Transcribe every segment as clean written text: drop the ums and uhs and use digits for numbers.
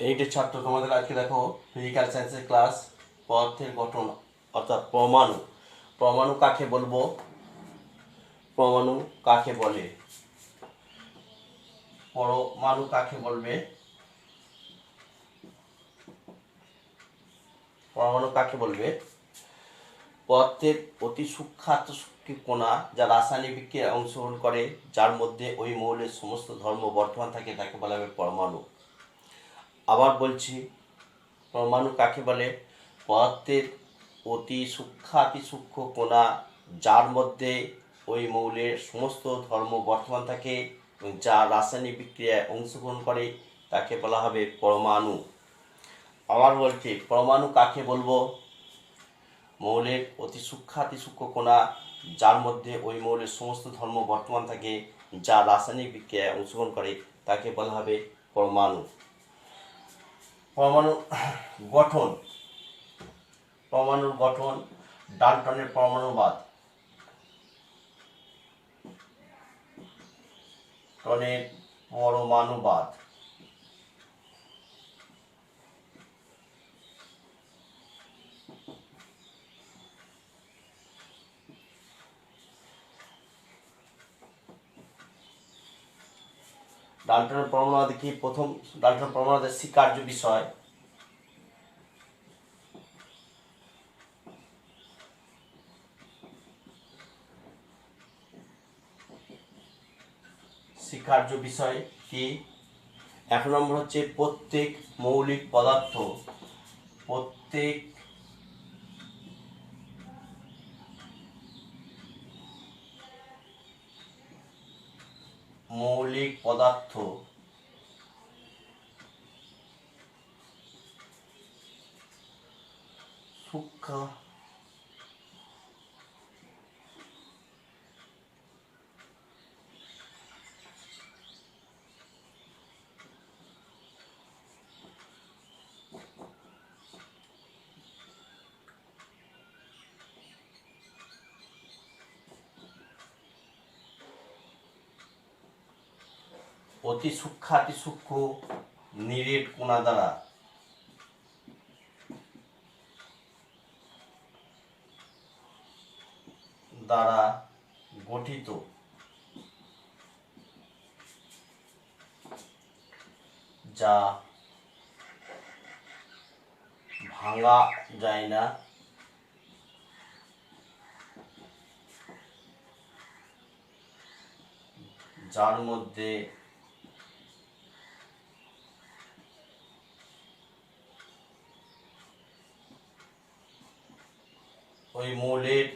এইটের ছাত্র, তোমাদের আজকে দেখো ফিজিক্যাল সায়েন্সের ক্লাস। পদার্থের গঠন অর্থাৎ পরমাণু। পরমাণু কাকে বলবো? পরমাণু কাকে বলে? পরমাণু কাকে বলবে? পরমাণু কাকে বলবে? পদার্থের অতি সূক্ষ্মাতি কণা যা রাসায়নিক বিক্রিয়ায় অংশগ্রহণ করে, যার মধ্যে ওই মৌলের সমস্ত ধর্ম বর্তমান থাকে, তাকে বলা হবে পরমাণু। আবার বলছি, পরমাণু কাকে বলে? পদার্থের অতি সূক্ষ্মাতি সূক্ষ্ম কণা যার মধ্যে ওই মৌলের সমস্ত ধর্ম বর্তমান থাকে এবং যা রাসায়নিক বিক্রিয়ায় অংশগ্রহণ করে, তাকে বলা হবে পরমাণু। আবার বলছি, পরমাণু কাকে বলবো? মৌলের অতি সূক্ষ্মাতি সূক্ষ্ম কণা যার মধ্যে ওই মৌলের সমস্ত ধর্ম বর্তমান থাকে, যা রাসায়নিক বিক্রিয়ায় অংশগ্রহণ করে, তাকে বলা হবে পরমাণু। পরমাণু গঠন। পরমাণুর গঠন ডাল্টনের পরমাণুবাদ। ডাল্টনের পরমাণুবাদ। ডাল্টনের পরমাণুবাদ কি? প্রথম, ডাল্টনের পরমাণুবাদের স্বীকার্য বিষয়। স্বীকার্য বিষয় কি? এক নম্বর হচ্ছে প্রত্যেক মৌলিক পদার্থ, প্রত্যেক মৌলিক পদার্থ সূক্ষ্ম অতি সূক্ষ্মাতি সূক্ষ্ম নিরেট কণা দ্বারা গঠিত, যা ভাঙা যায় না, যার মধ্যে ওই মৌলের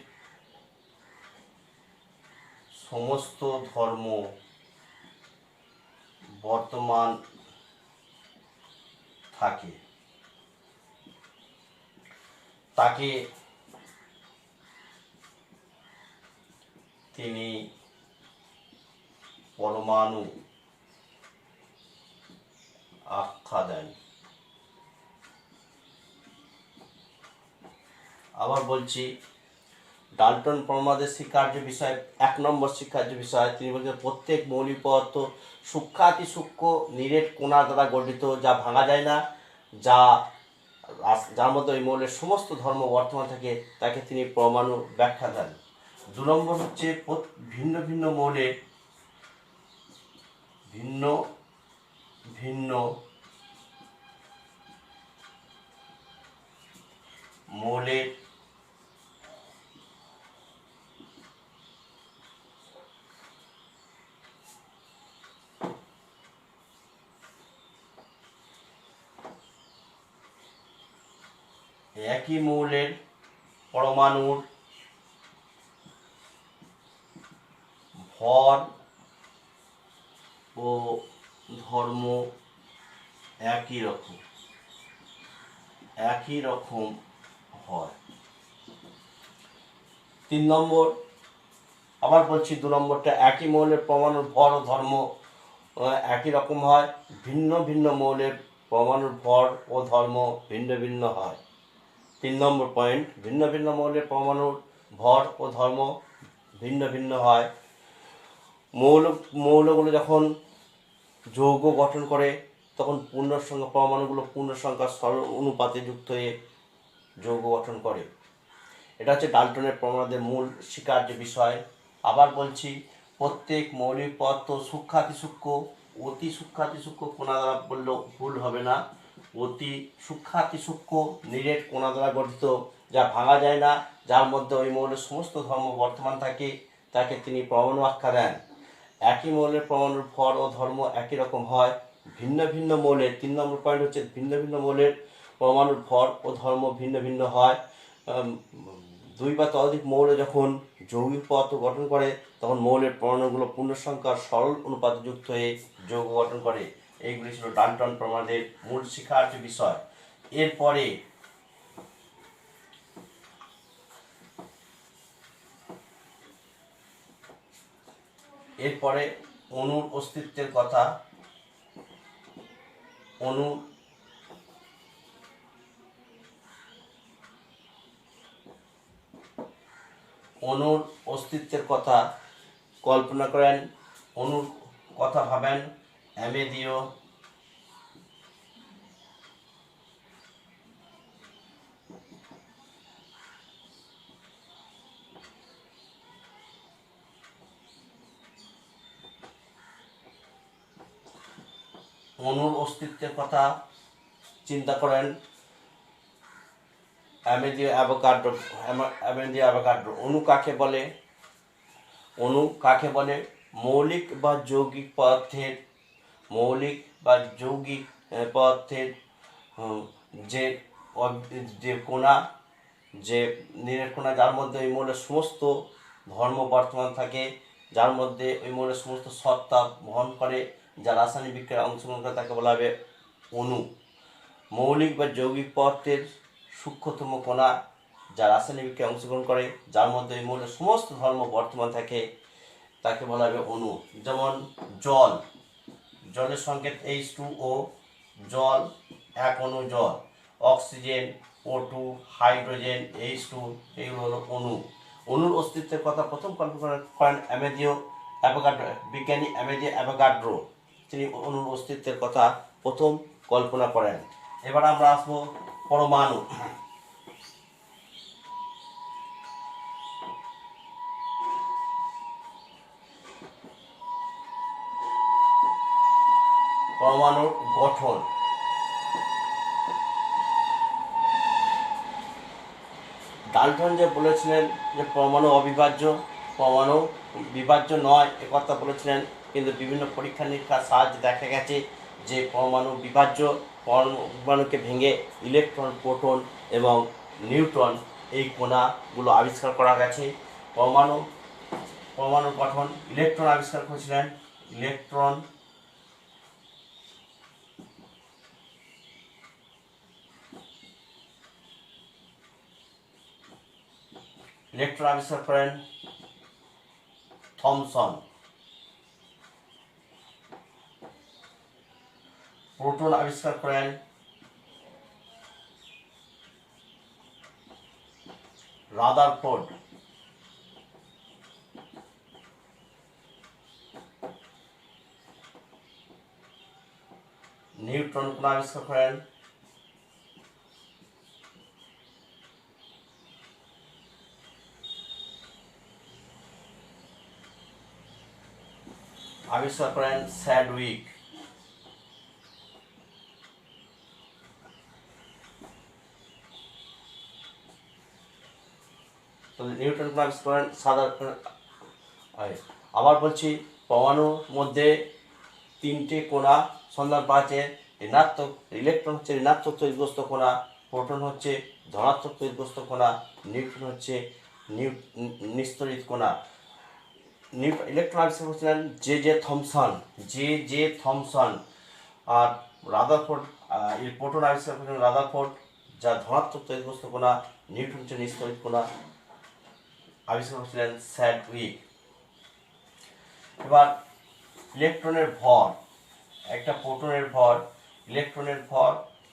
সমস্ত ধর্ম বর্তমান থাকে, তাকে তিনি পরমাণু আখ্যা দেন। আবার বলছি, ডাল্টন পরমাণুবাদের স্বীকার্য বিষয়, এক নম্বর স্বীকার্য বিষয়, তিনি বলছেন প্রত্যেক মৌলিক পদার্থ সূক্ষ্মাতি সূক্ষ্ম নিরেট কণা দ্বারা গঠিত, যা ভাঙা যায় না, যার মধ্যে ওই মৌলের সমস্ত ধর্ম বর্তমান থাকে, তাকে তিনি পরমাণু ব্যাখ্যা দেন। দু নম্বর হচ্ছে ভিন্ন ভিন্ন মৌলের ভিন্ন ভিন্ন মৌলের একই মৌলের পরমাণুর ভর ও ধর্ম একই রকম হয়। 3 নম্বর, আবার বলছি, 2 নম্বরটা, একই মৌলের পরমাণুর ভর ও ধর্ম একই রকম হয়, ভিন্ন ভিন্ন মৌলের পরমাণুর ভর ও ধর্ম ভিন্ন ভিন্ন হয়। 3 নম্বর পয়েন্ট, ভিন্ন ভিন্ন মৌলের পরমাণুর ভর ও ধর্ম ভিন্ন ভিন্ন হয়। মৌলগুলো যখন যৌগ গঠন করে, তখন পূর্ণ সংখ্যা পরমাণুগুলো পূর্ণ সংখ্যার সরল অনুপাতে যুক্ত হয়ে যৌগ গঠন করে। এটা হচ্ছে ডাল্টনের প্রমাণের মূল স্বীকার্য বিষয়। আবার বলছি, প্রত্যেক মৌলিক পদার্থ সূক্ষ্মাতিসূক্ষ্ম, অতি সূক্ষ্মাতিসূক্ষ্ম কণা দ্বারা বললেও ভুল হবে না, অতি সূক্ষ্মাতিসূক্ষ্ম নিরেট কণা দ্বারা গঠিত, যা ভাঙা যায় না, যার মধ্যে ওই মৌলের সমস্ত ধর্ম বর্তমান থাকে, তাকে তিনি পরমাণু আখ্যা দেন। একই মৌলের পরমাণুর ভর ও ধর্ম একই রকম হয়, ভিন্ন ভিন্ন মৌলের 3 নম্বর পয়েন্ট হচ্ছে ভিন্ন ভিন্ন মৌলের পরমাণুর ভর ও ধর্ম ভিন্ন ভিন্ন হয়। 2 বা ততোধিক মৌল যখন যৌগিক পদার্থ গঠন করে তখন মৌলের পরমাণুগুলো পূর্ণ সংখ্যার সরল অনুপাতে যুক্ত হয়ে যৌগ গঠন করে। এইগুলি ছিল ডাল্টন প্রমাণের মূল শিক্ষার্য বিষয়। এরপরে অণুর অস্তিত্বের কথা। অণুর অস্তিত্বের কথা কল্পনা করেন, অণুর কথা ভাবেন। অ্যামেদীয় অণুর অস্তিত্বের কথা চিন্তা করেন। অ্যামেদীয় অ্যাভোগাড্রো। অণু কাকে বলে? অণু কাকে বলে? মৌলিক বা যৌগিক পদার্থের যে কণা, যে নিরেট কণা, যার মধ্যে ওই মৌলের সমস্ত ধর্ম বর্তমান থাকে, যার মধ্যে ওই মৌলের সমস্ত সত্তা বহন করে, যা রাসায়নিক বিক্রিয়ায় অংশগ্রহণ করে, তাকে বলা হবে অণু। মৌলিক বা যৌগিক পদার্থের সূক্ষ্মতম কণা, যা রাসায়নিক বিক্রিয়ায় অংশগ্রহণ করে, যার মধ্যে ওই মৌলের সমস্ত ধর্ম বর্তমান থাকে, তাকে বলা হবে অণু। যেমন জলের সংকেত H2O, জল, এক অণু জল। অক্সিজেন O2, হাইড্রোজেন H2, এগুলো হলো অণু। অণুর অস্তিত্বের কথা প্রথম কল্পনা করেন বিজ্ঞানী অ্যামেদিও অ্যাভোগাড্রো। তিনি অণুর অস্তিত্বের কথা প্রথম কল্পনা করেন। এবার আমরা আসবো পরমাণু। পরমাণুর গঠন। ডাল্টন যে বলেছিলেন যে পরমাণু অবিভাজ্য, পরমাণু বিভাজ্য নয়, একথা বলেছিলেন, কিন্তু বিভিন্ন পরীক্ষা নিরীক্ষার সাহায্যে দেখা গেছে যে পরমাণু বিভাজ্য। পরমাণুকে ভেঙে ইলেকট্রন, প্রোটন এবং নিউট্রন এই কণাগুলো আবিষ্কার করা গেছে। পরমাণুর গঠন। ইলেকট্রন আবিষ্কার করেছিলেন। ইলেকট্রন আবিষ্কার করেন থমসন। প্রোটন আবিষ্কার করেন রাদারফোর্ড। নিউট্রন কণা আবিষ্কার করেন স্যাডউইক। নিউটন কণা আবিষ্কার করেন আবার বলছি, পরমাণুর মধ্যে 3টে কণা সন্ধান পাওয়া যাচ্ছে। ঋণাত্মক ইলেকট্রন হচ্ছে ঋণাত্মক তড়িৎগ্রস্ত কণা, প্রোটন হচ্ছে ধনাত্মক তড়িৎগ্রস্ত কণা, নিউট্রন হচ্ছে নিস্তড়িত কণা। ইলেকট্রন আবিষ্কার করেছিলেন জে থমসন। আর রাদারফোর্ড প্রোটন আবিষ্কার করেছিলেন রাদারফোর্ড, যা ধনাত্মক তড়িৎগ্রস্ত কণা। নিউট্রন হচ্ছে নিস্তড়িত কণা, আবিষ্কার করেছিলেন স্যাডউইক। এবার ইলেকট্রনের ভর, একটা প্রোটনের ভর,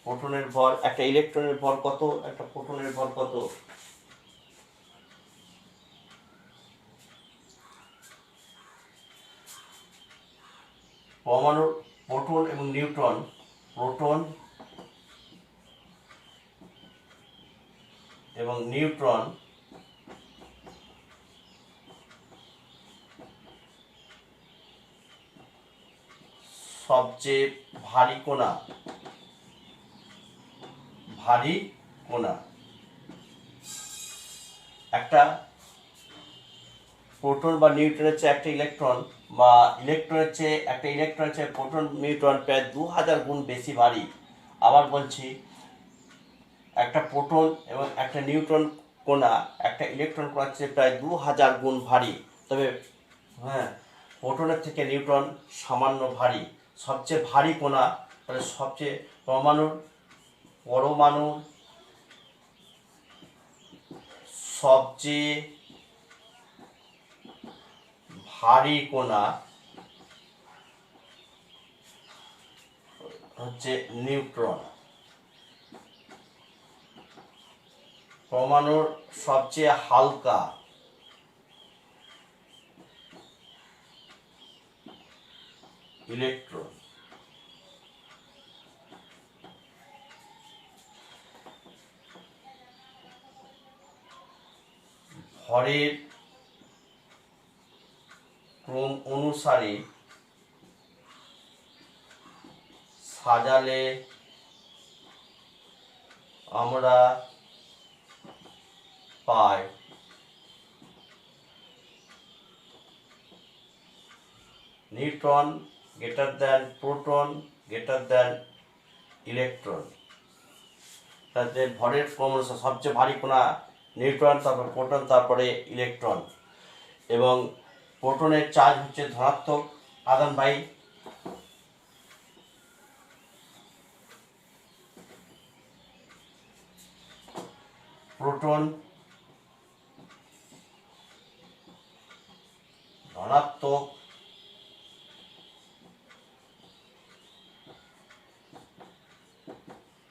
প্রোটনের ভর, একটা ইলেকট্রনের ভর কত, একটা প্রোটনের ভর কত? পরমাণুর প্রোটন এবং নিউট্রন প্রোটন এবং নিউট্রন সবচেয়ে ভারী কণা। একটা প্রোটন বা নিউট্রনের চেয়ে একটা ইলেকট্রন বা ইলেকট্রনের চেয়ে প্রোটন নিউট্রন প্রায় 2000 গুণ বেশি ভারী। আবার বলছি, একটা প্রোটন এবং একটা নিউট্রন কণা একটা ইলেকট্রন কণার চেয়ে প্রায় 2000 গুণ ভারী। তবে হ্যাঁ, প্রোটনের থেকে নিউট্রন সামান্য ভারী। সবচেয়ে ভারী কণা, তাহলে সবচেয়ে পরমাণুর সবচেয়ে ভারী কণা হচ্ছে নিউট্রন। পরমাণুর সবচেয়ে হালকা ইলেকট্রন। ভরের ক্রম অনুসারে সাজালে আমরা পাই neutron greater than proton greater than electron. তাতে ভরের ক্রম অনুসারে সবচেয়ে ভারী কণা নিউট্রন, তারপর প্রোটন, তারপরে ইলেকট্রন। এবং প্রোটনের চার্জ হচ্ছে ধনাত্মক আধানবাহী, প্রোটন ধনাত্মক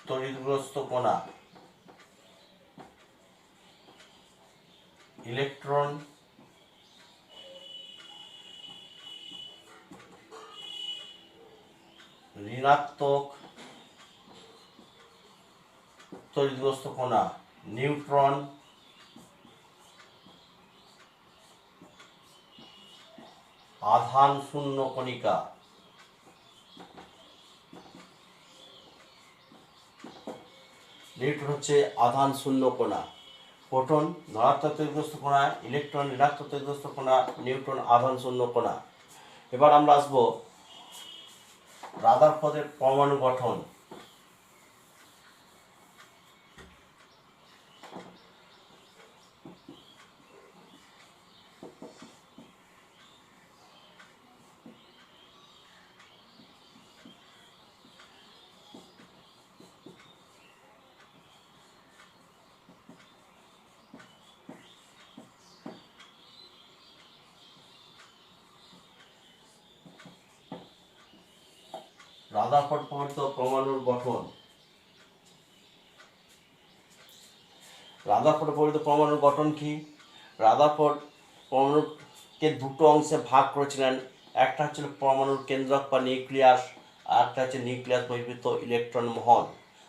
তড়িৎগ্রস্ত কণা, ইলেকট্রন ঋণাত্মক তড়িৎগ্রস্ত কণা, নিউট্রন আধান শূন্য কণিকা। নিউট্রন হচ্ছে আধান শূন্য কণা, প্রোটন ধনাত্মক তড়িৎগ্রস্ত কণা, ইলেকট্রন ঋণাত্মক তড়িৎগ্রস্ত কণা, নিউট্রন আধান শূন্য কণা। এবার আমরা আসবো রাদারফোর্ডের পরমাণু গঠন। রাদারফোর্ড প্রমাণিত পরমাণুর গঠন। রাদারফোর্ড প্রমাণিত পরমাণুর গঠন কি? রাদারফোর্ড পরমাণুকে দুটো অংশে ভাগ করেছিলেন। একটা হচ্ছিল পরমাণুর কেন্দ্রক বা নিউক্লিয়াস, আর একটা হচ্ছে নিউক্লিয়াস বহির্ভূত ইলেকট্রন মহল।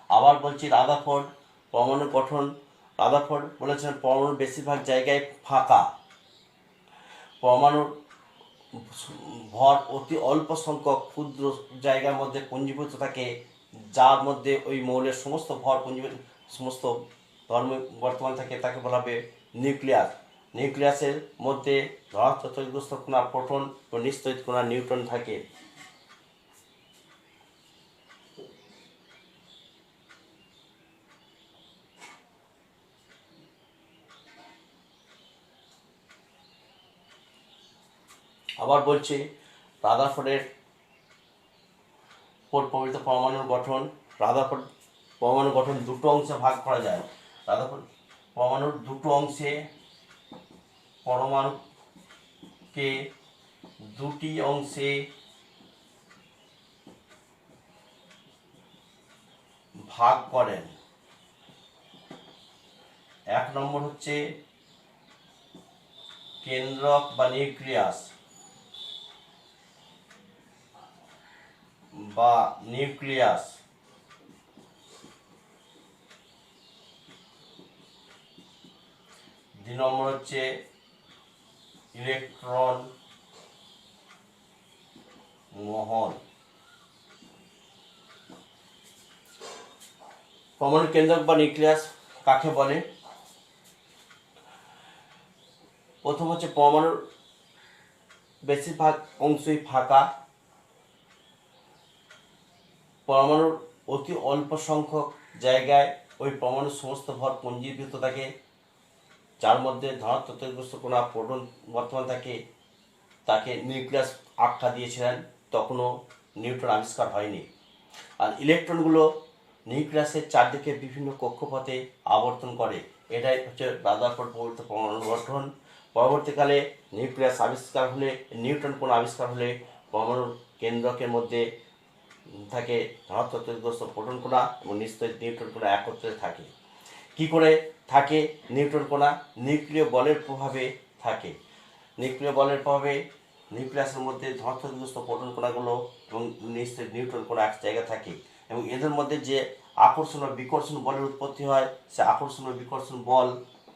আবার বলছি, রাদারফোর্ড পরমাণুর গঠন। রাদারফোর্ড বলেছিলেন পরমাণুর বেশিরভাগ জায়গায় ফাঁকা, পরমাণুর ভর অতি অল্প সংখ্যক ক্ষুদ্র জায়গার মধ্যে পুঞ্জীভূত থাকে, যার মধ্যে ওই মৌলের সমস্ত ভর পুঞ্জীভূত সমস্ত ধর্ম বর্তমান থাকে, তাকে বলা হবে নিউক্লিয়াস। নিউক্লিয়াসের মধ্যে ধনাত্মক তড়িৎগ্রস্ত কণা প্রোটন ও নিস্তড়িৎ কণা নিউট্রন থাকে। আবার বলছি, রাদারফোর্ডের প্রমাণিত পরমাণুর গঠন। রাদারফোর্ড পরমাণু গঠন দুটো অংশে ভাগ করা যায়। রাদারফোর্ড পরমাণুর দুটো অংশে পরমাণুকে দুটি অংশে ভাগ করেন। এক নম্বর হচ্ছে কেন্দ্রক বা নিউক্লিয়াস বা নিউক্লিয়াস, 2 নম্বর হচ্ছে ইলেকট্রন মহল। পরমাণু কেন্দ্রক বা নিউক্লিয়াস কাকে বলে? প্রথম হচ্ছে পরমাণুর বেশিরভাগ অংশই ফাঁকা, পরমাণুর অতি অল্প সংখ্যক জায়গায় ওই পরমাণুর সমস্ত ভর পুঞ্জীভূত থাকে, যার মধ্যে ধনাত্মক তড়িৎগ্রস্ত কণা প্রোটন বর্তমান থাকে, তাকে নিউক্লিয়াস আখ্যা দিয়েছিলেন। তখনও নিউটন আবিষ্কার হয়নি। আর ইলেকট্রনগুলো নিউক্লিয়াসের চারদিকে বিভিন্ন কক্ষপথে আবর্তন করে। এটাই হচ্ছে রাদারফোর্ড প্রবর্তিত পরমাণু গঠন। পরবর্তীকালে নিউক্লিয়াস আবিষ্কার হলে, নিউটন কোণ আবিষ্কার হলে পরমাণুর কেন্দ্রকের মধ্যে থাকে ধনাত্মক তড়িৎগ্রস্ত প্রোটন কণা এবং নিশ্চয়ই নিউট্রন কণা একত্রে থাকে। কি করে থাকে নিউট্রন কণা? নিউক্লিয় বলের প্রভাবে থাকে। নিউক্লিয় বলের প্রভাবে নিউক্লিয়াসের মধ্যে ধনাত্মক তড়িৎগ্রস্ত প্রোটন কণাগুলো এবং নিশ্চয়ই নিউট্রন কণা এক জায়গায় থাকে, এবং এদের মধ্যে যে আকর্ষণ ও বিকর্ষণ বলের উৎপত্তি হয়, সে আকর্ষণ ও বিকর্ষণ বল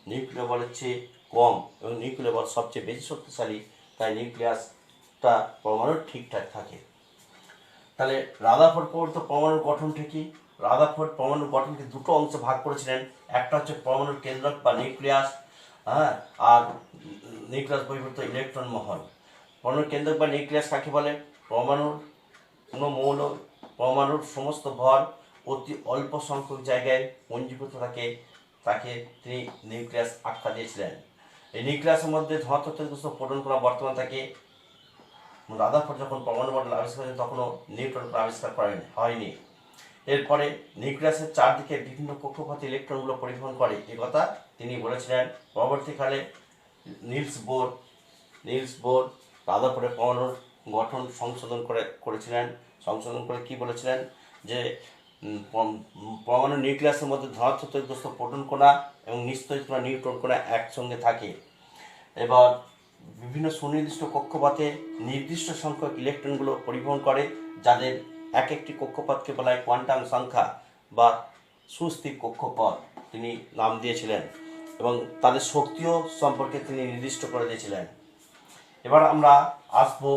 নিউক্লিয় বলের চেয়ে কম, এবং নিউক্লিয় বল সবচেয়ে বেশি শক্তিশালী। তাই নিউক্লিয়াসটা পরমাণুর ঠিকঠাক থাকে। তাহলে রাদারফোর্ড প্রবর্তিত পরমাণুর গঠনটা কি? রাদারফোর্ড পরমাণুর গঠনকে দুটো অংশে ভাগ করেছিলেন। একটা হচ্ছে পরমাণুর কেন্দ্রক বা নিউক্লিয়াস, আর নিউক্লিয়াস বহির্ভূত ইলেকট্রন মহল। পরমাণুর কেন্দ্রক বা নিউক্লিয়াস কাকে বলে? পরমাণুর কোনো মৌল, পরমাণুর সমস্ত ভর অতি অল্প সংখ্যক জায়গায় পুঞ্জীভূত থাকে, তাকে তিনি নিউক্লিয়াস আখ্যা দিয়েছিলেন। এই নিউক্লিয়াসের মধ্যে ধনাত্মক তড়িৎগ্রস্ত প্রোটন কণা বর্তমান থাকে। রাদারফোর্ড যখন পরমাণু মডেল আবিষ্কার করেন তখনও নিউটন আবিষ্কার হয়নি। এরপরে নিউক্লিয়াসের চারদিকে বিভিন্ন কক্ষপথে ইলেকট্রনগুলো পরিবহন করে, এ কথা তিনি বলেছিলেন। পরবর্তীকালে নিলস বোর রাদারফোর্ডের পরমাণুর গঠন করেছিলেন। সংশোধন করে কি বলেছিলেন? যে পরমাণু নিউক্লিয়াসের মধ্যে ধনাত্মক তড়িৎগ্রস্ত প্রোটন কণা এবং নিস্তড়িৎ কণা নিউট্রন কণা একসঙ্গে থাকে। এবার বিভিন্ন সুনির্দিষ্ট কক্ষপথে নির্দিষ্ট সংখ্যক ইলেকট্রনগুলো পরিবহন করে, যাদের এক একটি কক্ষপথকে বলা হয় কোয়ান্টাম সংখ্যা বা সুস্থির কক্ষপথ তিনি নাম দিয়েছিলেন, এবং তাদের শক্তিও সম্পর্কে তিনি নির্দিষ্ট করে দিয়েছিলেন। এবার আমরা আসবো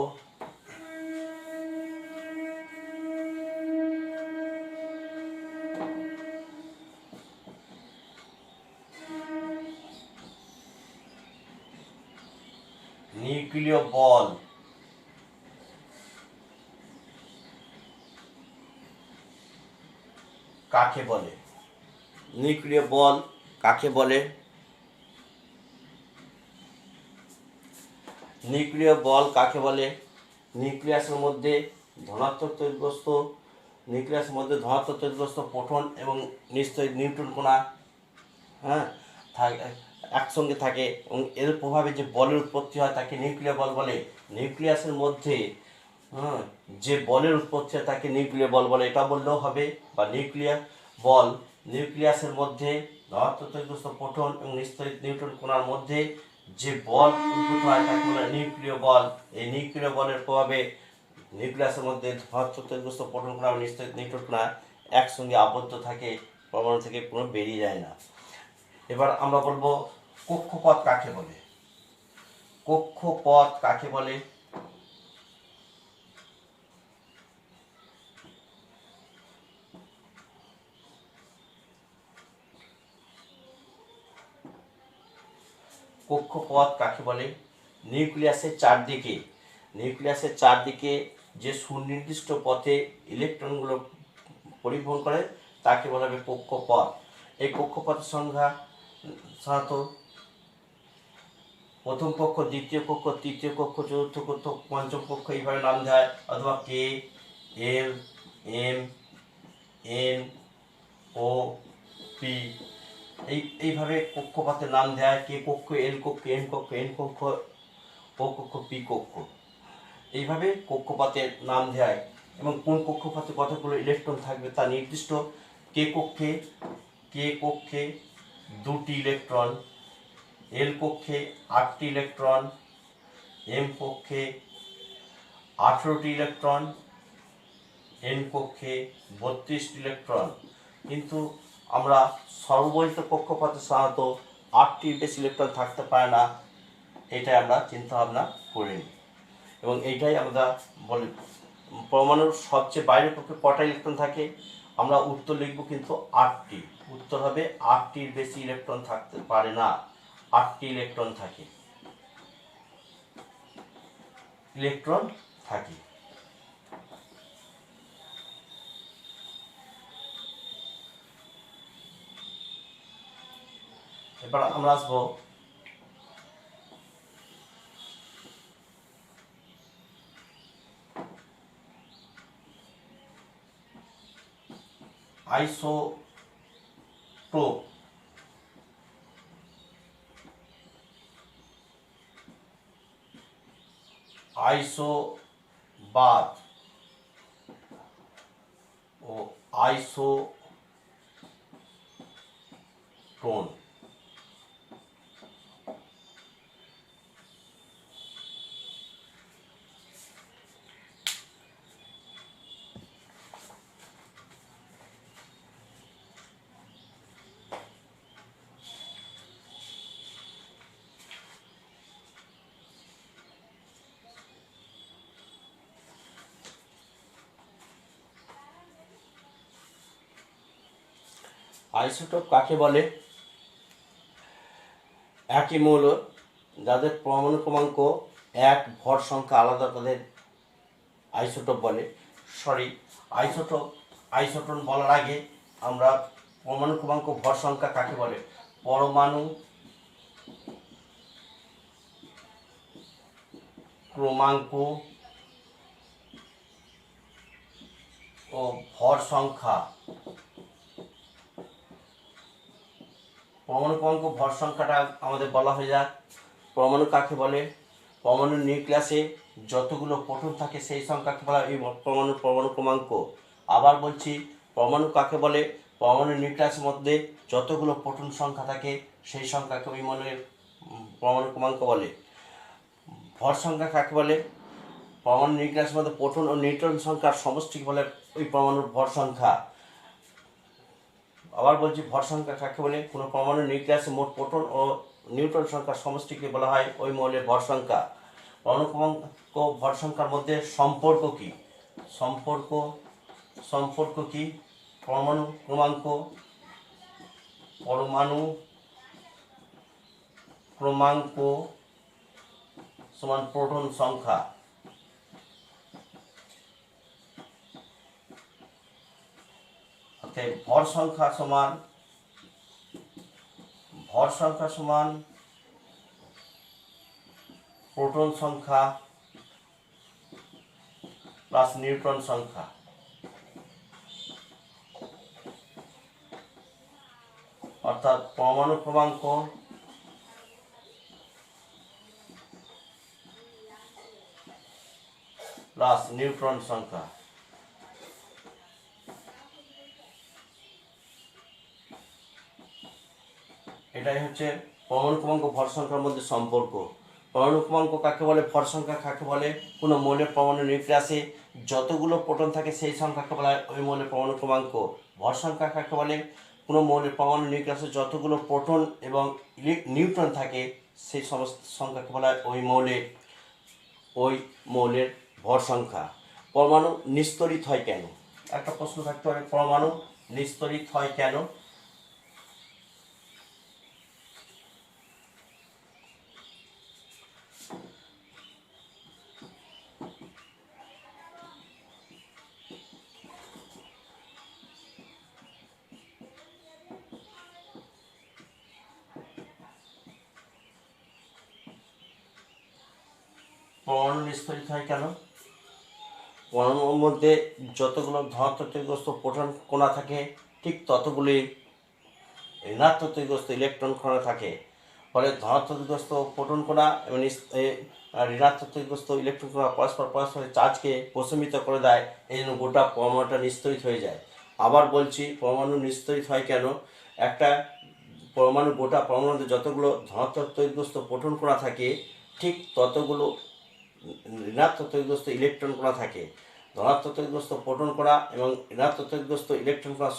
নিউক্লিয় বল। কাকে বলে? নিউক্লিয় বল কাকে বলে? নিউক্লিয় বল কাকে বলে? নিউক্লিয়াসের মধ্যে ধনাত্মক তড়িৎগ্রস্ত প্রোটন এবং নিশ্চয়ই নিউট্রন কণা একসঙ্গে থাকে, এবং এর প্রভাবে যে বলের উৎপত্তি হয় তাকে নিউক্লিয় বল বলে। নিউক্লিয়াসের মধ্যে যে বলের উৎপত্তি হয় তাকে নিউক্লিয় বল বলে, এটা বললেও হবে। বা নিউক্লিয়াসের মধ্যে ধনাত্মক তড়িৎগ্রস্ত প্রোটন এবং নিশ্চয়ই নিউট্রন কণার মধ্যে যে বল উদ্ভূত হয় তাকে বলে নিউক্লিয় বল। এই নিউক্লিয় বলের প্রভাবে নিউক্লিয়াসের মধ্যে ধনাত্মক তড়িৎগ্রস্ত প্রোটন কণা এবং নিশ্চয়ই নিউট্রন কণা একসঙ্গে আবদ্ধ থাকে, পরমাণু থেকে কোনো বেরিয়ে যায় না। এবার আমরা বলবো কক্ষপথ কাকে বলে? কক্ষপথ কাকে বলে? কক্ষপথ কাকে বলে? নিউক্লিয়াসের চারদিকে যে সুনির্দিষ্ট পথে ইলেকট্রনগুলো পরিবহন করে তাকে বলা হবে কক্ষপথ। এই কক্ষপথের সংখ্যা সাধারণত প্রথম কক্ষ, দ্বিতীয় কক্ষ, তৃতীয় কক্ষ, চতুর্থ কক্ষ, পঞ্চম কক্ষ এইভাবে নাম দেয়, অথবা কে, এল, এম, এন, ও, পি এইভাবে কক্ষপথের নাম দেয়। কে কক্ষ, এল কক্ষ, এম কক্ষ, এন কক্ষ, ও কক্ষ, পি কক্ষ, এইভাবে কক্ষপথের নাম দেয়। এবং কোন কক্ষপথে কতগুলো ইলেকট্রন থাকবে তা নির্দিষ্ট। কে কক্ষে 2টি ইলেকট্রন, এল কক্ষে 8টি ইলেকট্রন, এম কক্ষে 18টি ইলেকট্রন, এন কক্ষে 32টি ইলেকট্রন। কিন্তু আমরা সর্ববহিত কক্ষপথে সাধারণত 8টির বেশি ইলেকট্রন থাকতে পারে না, এটাই আমরা চিন্তা ভাবনা করে নিই। এবং এইটাই আমরা বলি পরমাণুর সবচেয়ে বাইরের পক্ষে কটা ইলেকট্রন থাকে, আমরা উত্তর লিখব কিন্তু 8টি। উত্তর হবে 8টির বেশি ইলেকট্রন থাকতে পারে না, 8টি ইলেকট্রন থাকে। এবার আমরা আসবো আইসোটোপ। আইসোবার ও আইসোটোন। আইসোটোপ কাকে বলে? একই মৌল যাদের পরমাণু ক্রমাঙ্ক 1, ভর সংখ্যা আলাদা তাদের আইসোটোপ বলে। আইসোটোন বলার আগে আমরা পরমাণু ক্রমাঙ্ক ভর সংখ্যা কাকে বলে? পরমাণু ক্রমাঙ্ক ও ভর সংখ্যা। পরমাণু ক্রমাঙ্ক ভর সংখ্যাটা আমাদের বলা হয়ে যাক। পরমাণু কাকে বলে? পরমাণুর নিউক্লিয়াসে যতগুলো প্রোটন থাকে সেই সংখ্যাকে বলা এই পরমাণু ক্রমাঙ্ক। আবার বলছি, পরমাণু কাকে বলে? পরমাণুর নিউক্লিয়াসের মধ্যে যতগুলো প্রোটন সংখ্যা থাকে সেই সংখ্যাকে ওই পরমাণু ক্রমাঙ্ক বলে। ভর সংখ্যা কাকে বলে? পরমাণু নিউক্লিয়াসের মধ্যে প্রোটন ও নিউট্রন সংখ্যার সমষ্টিকে বলে ওই পরমাণুর ভর সংখ্যা। আবার বলছি, ভর সংখ্যা কাকে বলে? কোনো পরমাণু নিউক্লিয়াসে মোট প্রোটন ও নিউট্রন সংখ্যার সমষ্টিকে বলা হয় ওই মৌলের ভর সংখ্যা। পরমাণু ক্রমাঙ্ক ভর সংখ্যার মধ্যে সম্পর্ক কি? সম্পর্ক কি? পরমাণু ক্রমাঙ্ক সমান প্রোটন সংখ্যা। ভর সংখ্যা সমান প্রোটন সংখ্যা প্লাস নিউট্রন সংখ্যা। অর্থাৎ পরমাণু ক্রমাঙ্ক প্লাস নিউট্রন সংখ্যা। এটাই হচ্ছে পরমাণু ক্রমাঙ্ক ভর সংখ্যার মধ্যে সম্পর্ক। পরমাণু ক্রমাঙ্ক কাকে বলে? ভর সংখ্যা কাকে বলে? কোনো মৌলের পরমাণু নিউক্লিয়াসে যতগুলো প্রোটন থাকে সেই সংখ্যাকে বলা হয় ওই মৌলের পরমাণু ক্রমাঙ্ক। ভর সংখ্যা কাকে বলে? কোনো মৌলের পরমাণু নিউক্লিয়াসে যতগুলো প্রোটন এবং নিউট্রন থাকে সেই সমস্ত সংখ্যাকে বলা হয় ওই মৌলের ভর সংখ্যা। পরমাণু নিস্তরিত হয় কেন? একটা প্রশ্ন থাকতে পারে, পরমাণু নিস্তরিত হয় কেন? পরমাণু নিস্তরিত হয় কেন? পরমাণুর মধ্যে যতগুলো ধনাত্মকগ্রস্ত প্রোটন কণা থাকে ঠিক ততগুলি ঋণাত্মকগ্রস্ত ইলেকট্রন কণা থাকে। ফলে ধনাত্মকগ্রস্ত প্রোটন কণা এবং ঋণাত্মকগ্রস্ত ইলেকট্রন কণা পরস্পরের চার্জকে প্রশমিত করে দেয়, এই জন্য গোটা পরমাণুটা নিস্তরিত হয়ে যায়। আবার বলছি, পরমাণু নিস্তরিত হয় কেন? একটা গোটা পরমাণুতে যতগুলো ধনাত্মকগ্রস্ত প্রোটন কণা থাকে ঠিক ততগুলো ঋণাত্মকগ্রস্ত ইলেকট্রন কণা থাকে। ধনাত্মকগ্রস্ত প্রোটন কণা এবং ঋণাত্মকগ্রস্ত ইলেকট্রন কণা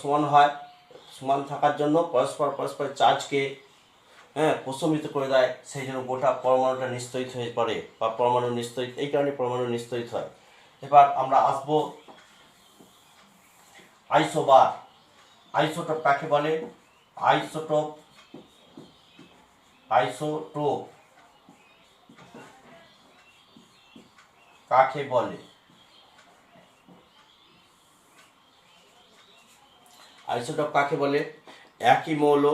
সমান থাকার জন্য পরস্পরের চার্জকে প্রশমিত করে দেয়, সেই জন্য গোটা পরমাণুটা নিস্তরিত হয়ে পড়ে বা পরমাণু নিস্তরিত, এই কারণে পরমাণু নিস্তরিত হয়। এবার আমরা আসবো আইসোবার। আইসোটোপ কাকে বলে? আইসোটোপ আইসোটোপ কাকে বলে? আইসোটোপ কাকে বলে? একই মৌল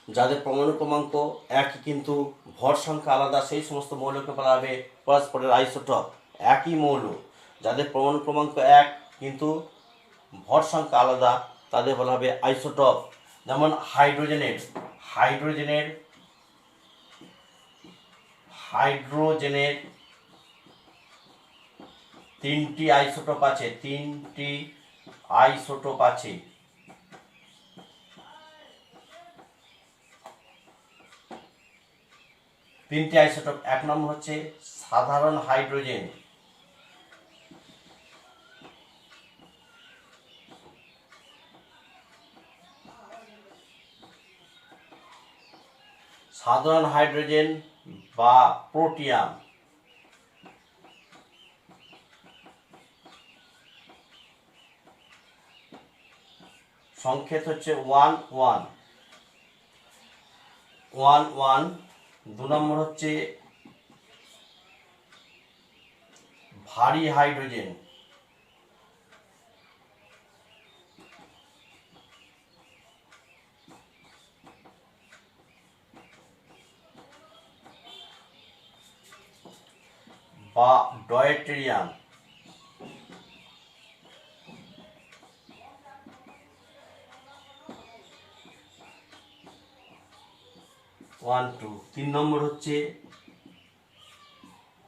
যাদের পরমাণু ক্রমাঙ্ক একই কিন্তু ভর সংখ্যা আলাদা, সেই সমস্ত মৌলকে বলা হবে পরস্পরের আইসোটোপ। একই মৌল যাদের পরমাণু ক্রমাঙ্ক এক কিন্তু ভর সংখ্যা আলাদা, তাদের বলা হবে আইসোটোপ। যেমন হাইড্রোজেনের হাইড্রোজেনের হাইড্রোজেনের তিনটি আইসোটোপ আছে, তিনটি আইসোটোপ আছে। তিনটি আইসোটোপ, এক নম্বর হচ্ছে সাধারণ হাইড্রোজেন, সাধারণ হাইড্রোজেন বা প্রোটিয়াম, সংকেত হচ্ছে 1 1 দু নম্বর হচ্ছে ভারী হাইড্রোজেন, বা ডয়েটেরিয়াম। 1 2। 3 নম্বর হচ্ছে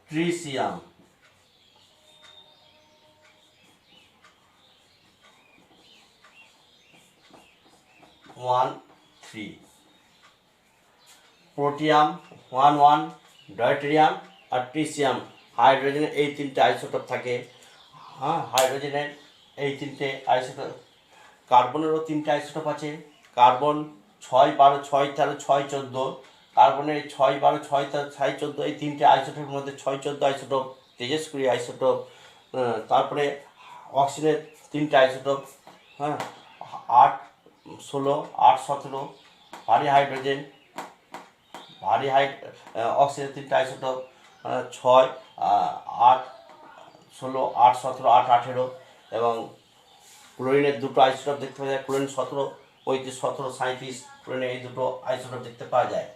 ট্রিসিয়াম, 1 3। প্রোটিয়াম 1 1, ডয়টেরিয়াম আর ট্রিসিয়াম, হাইড্রোজেনের এই তিনটে আইসোটোপ থাকে। হাইড্রোজেনের এই তিনটে আইসোটোপ, কার্বনেরও তিনটে আইসোটোপ আছে। কার্বন 6 12 6 13 6 14, কার্বনের 6 12 6 13 6 14, এই তিনটে আইসোটোপের মধ্যে 6 14 আইসোটোপ তেজস্ক্রিয় আইসোটোপ। তারপরে অক্সিজেনের তিনটে আইসোটোপ, 8 16 8 17, ভারী হাইড্রোজেন অক্সিজেন তিনটে আইসোটোপ, 6 8 16 8 17 8 18। এবং ক্লোরিনের দুটো আইসোটোপ দেখতে পাওয়া যায়, ক্লোরিন 17 35 17 37, ক্লোরিনের এই দুটো আইসোটোপ দেখতে পাওয়া যায়।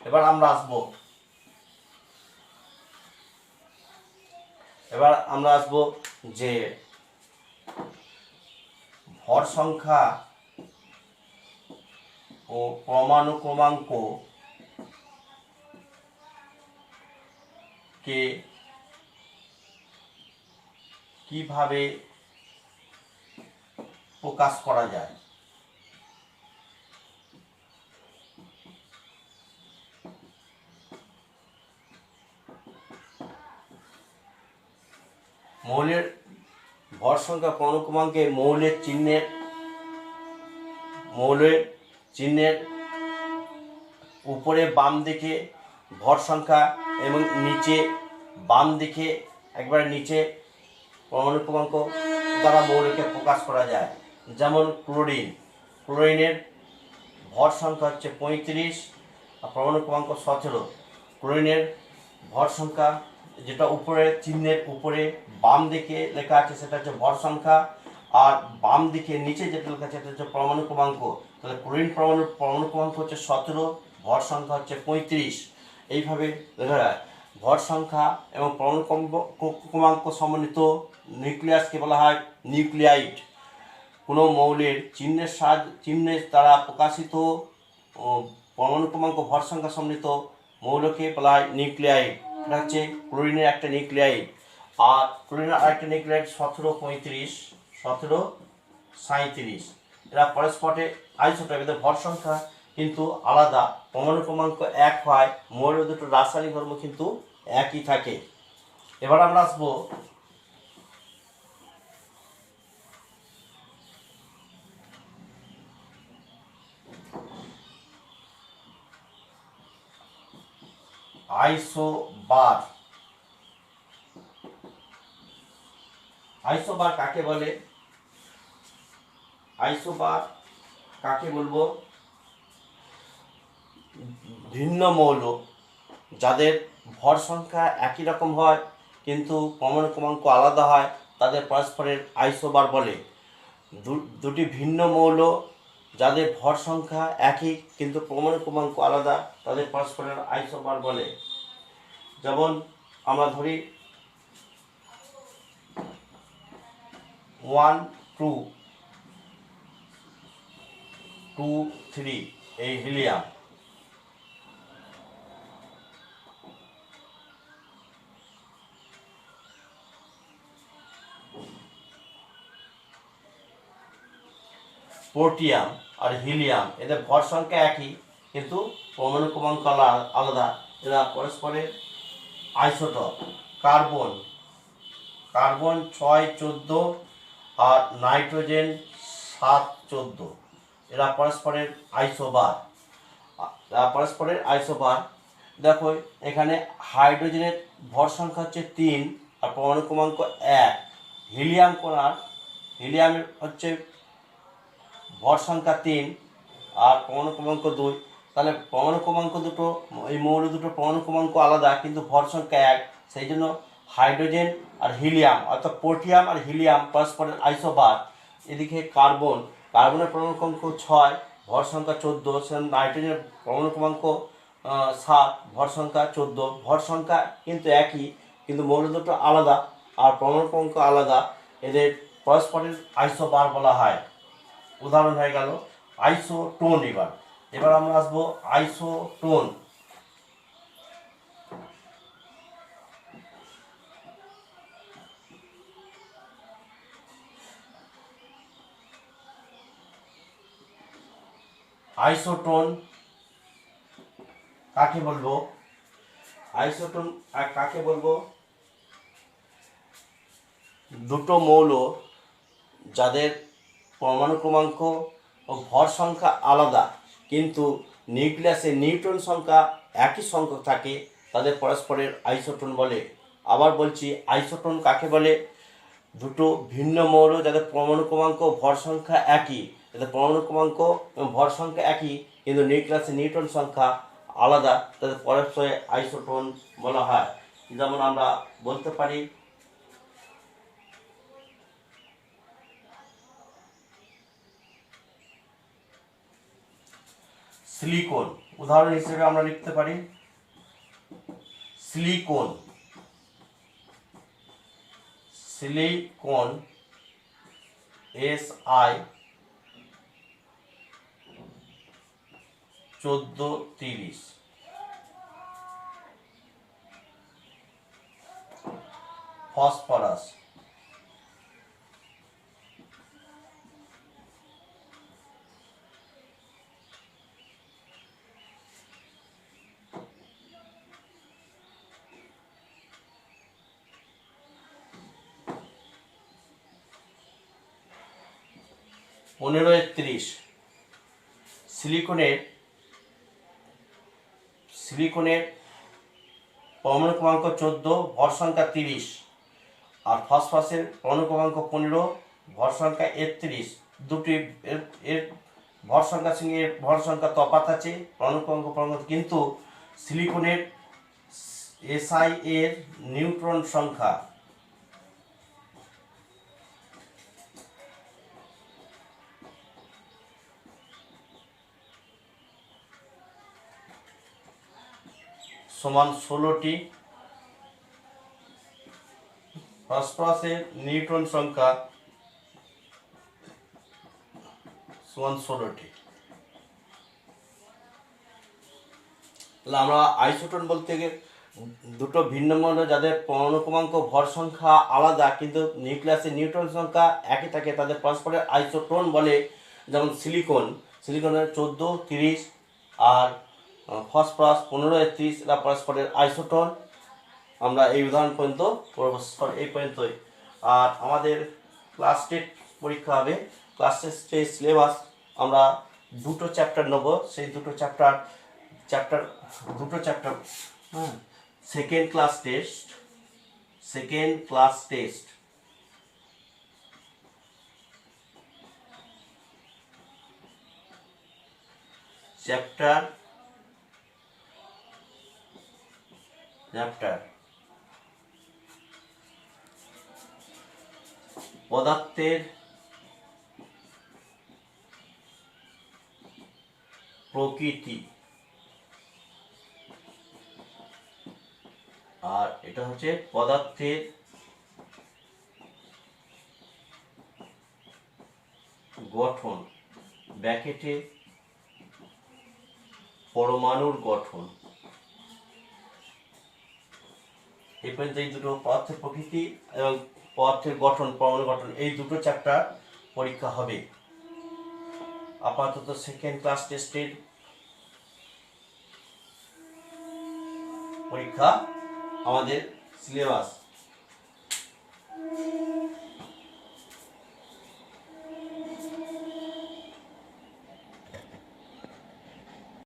এবার আমরা আসবো যে ভর সংখ্যা ও পরমাণু ক্রমাঙ্ক কে কিভাবে প্রকাশ করা যায়। মৌলের ভর সংখ্যা পরমাণু ক্রমাঙ্কে মৌলের চিহ্নের উপরে বাম দিকে ভর সংখ্যা এবং নিচে বাম দিকে একবারে নিচে পরমাণু ক্রমাঙ্ক দ্বারা মৌলকে প্রকাশ করা যায়। যেমন ক্লোরিনের ভর সংখ্যা হচ্ছে 35 আর পরমাণু ক্রমাঙ্ক 17। ক্লোরিনের ভর সংখ্যা যেটা উপরে চিহ্নের উপরে বাম দিকে লেখা আছে সেটা হচ্ছে ভর সংখ্যা, আর বাম দিকে নিচে যেটা লেখা আছে সেটা হচ্ছে পরমাণু ক্রমাঙ্ক। তাহলে ক্লোরিন পরমাণু ক্রমাঙ্ক হচ্ছে 17, ভর সংখ্যা হচ্ছে 35। এইভাবে লেখা যায়। ভর সংখ্যা এবং পরমাণু ক্রমাঙ্ক সমন্বিত নিউক্লিয়াসকে বলা হয় নিউক্লিয়াইড। কোনো মৌলের চিহ্নের দ্বারা প্রকাশিত পরমাণু ক্রমাঙ্ক ভর সংখ্যা সমন্বিত মৌলকে বলা হয় নিউক্লিয়াইড। এটা হচ্ছে ক্লোরিনের একটা নিউক্লিয়াইড। আর ক্লোরিনের আরেকটা নিউক্লিয়াইড 17 35 17 37। এরা পরস্পরে আইসোটোপ, এদের ভর সংখ্যা কিন্তু আলাদা, পরমাণু ক্রমাঙ্ক এক হয়, মৌল দুটো রাসায়নিক ধর্ম কিন্তু একই থাকে। এবার আমরা আসবো আইসোবার। আইসোবার কাকে বলে? আইসোবার কাকে বলবো? ভিন্ন মৌল যাদের ভর সংখ্যা একই রকম হয় কিন্তু পরমাণু ক্রমাঙ্ক আলাদা হয় তাদের পরস্পরের আইসোবার বলে। দুটি ভিন্ন মৌল যাদের ভর সংখ্যা একই কিন্তু পরমাণু ক্রমাঙ্ক আলাদা তাদের পরস্পরের আইসোবার বলে। যেমন আমরা ধরি 1 2 2 3 এই হিলিয়াম, পোর্টিয়াম আর হিলিয়াম এদের ভর সংখ্যা একই কিন্তু পরমাণু ক্রমাঙ্ক আলাদা, এরা পরস্পরের আইসোটপ। কার্বন 6 14 আর নাইট্রোজেন 7 14 এরা পরস্পরের আইসোবার। দেখো এখানে হাইড্রোজেনের ভর সংখ্যা হচ্ছে 3 আর পরমাণু ক্রমাঙ্ক 1। হিলিয়ামের হচ্ছে ভর সংখ্যা 3 আর পরমাণু ক্রমাঙ্ক 2। তাহলে পরমাণু ক্রমাঙ্ক দুটো, এই মৌল দুটো পরমাণু ক্রমাঙ্ক আলাদা কিন্তু ভর সংখ্যা 1, সেই জন্য হাইড্রোজেন আর হিলিয়াম অর্থাৎ পোর্টিয়াম আর হিলিয়াম পরস্পরের আইসোবার। এদিকে কার্বনের পরমাণু ক্রমাঙ্ক 6, ভর সংখ্যা 14, সেখানে নাইট্রোজেনের পরমাণু ক্রমাঙ্ক 7, ভর সংখ্যা 14। ভর সংখ্যা কিন্তু একই কিন্তু মৌল দুটো আলাদা আর পরমাণু ক্রমাঙ্ক আলাদা, এদের পরস্পরের আইসোবার বলা হয়। উদাহরণ হয়ে গেল আইসোটোন। এবার আমরা আসবো আইসোটোন। আইসোটোন কাকে বলবো? দুটো মৌল যাদের পরমাণু ক্রমাঙ্ক ও ভর সংখ্যা আলাদা কিন্তু নিউক্লিয়াসে নিউট্রন সংখ্যা একই সংখ্যক থাকে তাদের পরস্পরের আইসোটোন বলে। আবার বলছি, আইসোটোন কাকে বলে? দুটো ভিন্ন মৌল যাদের পরমাণু ক্রমাঙ্ক ভর সংখ্যা একই, যাদের পরমাণু ক্রমাঙ্ক এবং ভর সংখ্যা একই কিন্তু নিউক্লিয়াসে নিউট্রন সংখ্যা আলাদা তাদের পরস্পরের আইসোটোন বলা হয়। যেমন আমরা বলতে পারি সিলিকন। উদাহরণ হিসেবে আমরা লিখতে পারি সিলিকন SI 1430। ফসফরাস পনেরো 30। সিলিকনের পরমাণু ক্রমাঙ্ক 14, ভর সংখ্যা 30 আর ফসফরাসের পরমাণু ক্রমাঙ্ক 15, ভর সংখ্যা 31। দুটি এর ভর সংখ্যার সঙ্গে ভর সংখ্যা তফাৎ আছে, পরমাণু ক্রমাঙ্ক কিন্তু সিলিকনের SI এর নিউট্রন সংখ্যা সমান 16টি, ফসফরাসের নিউট্রন সংখ্যা সমান 16টি। তাহলে আমরা আইসোটোন বলতে গেলে দুটো ভিন্ন মৌল যাদের পরমাণু ক্রমাঙ্ক ভর সংখ্যা আলাদা কিন্তু নিউক্লিয়াসে নিউট্রন সংখ্যা একই থাকে তাদের পরস্পরের আইসোটোন বলে। যেমন সিলিকনের 14 30 আর ফসফরাস 15 31 এরা পরস্পরের আইসোটোন। আমরা এই উদাহরণ পর্যন্ত এই পর্যন্তই। আর আমাদের ক্লাস 10 পরীক্ষা হবে। ক্লাস 10 সিলেবাস আমরা দুটো চ্যাপ্টার নেব, সেই দুটো চ্যাপ্টার হ্যাঁ, সেকেন্ড ক্লাস টেস্ট চ্যাপ্টার পদার্থের প্রকৃতি, আর এটা হচ্ছে পদার্থের গঠন ব্র্যাকেটে পরমাণুর গঠন। এই পর্যন্ত এই দুটো পদার্থের প্রকৃতি এবং পদার্থের গঠন, পরমাণু গঠন, এই দুটো চ্যাপ্টার পরীক্ষা হবে। আপাতত সেকেন্ড ক্লাস টেস্টের পরীক্ষা আমাদের সিলেবাস